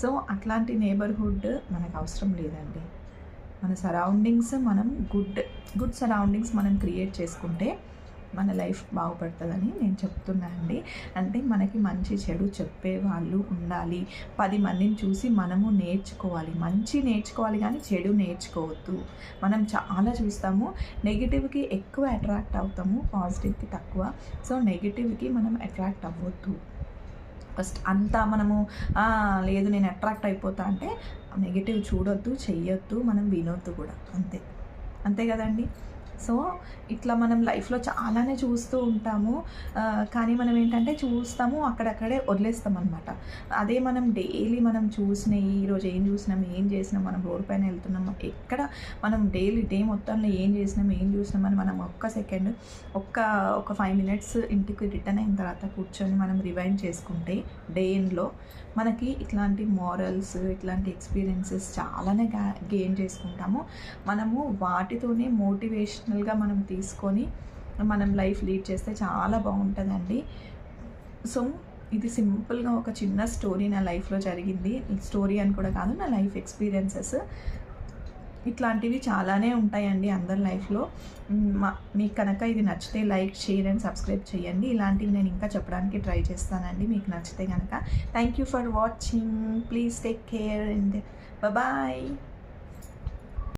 So అట్లాంటి neighbourhood మనకు అవసరం లేదండి. మన సరౌండింగ్స్ మనం గుడ్ సరౌండింగ్స్ మనం క్రియేట్ చేసుకుంటే మన లైఫ్ బాగుపడుతుందని నేను చెప్తున్నా అండి. అంటే మనకి మంచి చెడు చెప్పే వాళ్ళు ఉండాలి. 10 మందిని చూసి మనము నేర్చుకోవాలి, మంచి నేర్చుకోవాలి కానీ చెడు నేర్చుకోవద్దు. మనం చాలా చూస్తాము, నెగిటివ్కి ఎక్కువ అట్రాక్ట్ అవుతాము, పాజిటివ్కి తక్కువ. సో నెగిటివ్కి మనం అట్రాక్ట్ అవ్వద్దు. ఫస్ట్ అంతా మనము లేదు నేను అట్రాక్ట్ అయిపోతా అంటే నెగిటివ్ చూడొద్దు, చెయ్యొద్దు, మనం వినొద్దు కూడా. అంతే కదండి. సో ఇట్లా మనం లైఫ్లో చాలానే చూస్తూ ఉంటాము. కానీ మనం ఏంటంటే చూస్తాము, అక్కడక్కడే వదిలేస్తాం అనమాట. అదే మనం డైలీ మనం చూసినవి, ఈరోజు ఏం చూసినాం, ఏం చేసినాం, మనం రోడ్ పైన వెళ్తున్నాము, ఎక్కడ మనం డైలీ డే మొత్తంలో ఏం చేసినాం, ఏం చూసినాం అని మనం ఒక్క సెకండ్ ఒక 5 మినిట్స్ ఇంటికి రిటర్న్ అయిన తర్వాత కూర్చొని మనం రివైండ్ చేసుకుంటే డే ఎండ్లో మనకి ఇట్లాంటి మోరల్స్, ఇట్లాంటి ఎక్స్పీరియన్సెస్ చాలానే గెయిన్ చేసుకుంటాము. మనము వాటితోనే మోటివేషనల్గా మనం తీసుకొని మనం లైఫ్ లీడ్ చేస్తే చాలా బాగుంటుందండి. సో ఇది సింపుల్గా ఒక చిన్న స్టోరీ నా లైఫ్లో జరిగింది. స్టోరీ అని కూడా కాదు, నా లైఫ్ ఎక్స్పీరియన్సెస్. ఇట్లాంటివి చాలానే ఉంటాయండి అందరి లైఫ్లో. మీకు కనుక ఇది నచ్చితే లైక్, షేర్ అండ్ సబ్స్క్రైబ్ చేయండి. ఇలాంటివి నేను ఇంకా చెప్పడానికి ట్రై చేస్తానండి మీకు నచ్చితే కనుక. Thank you for watching. Please take care and bye.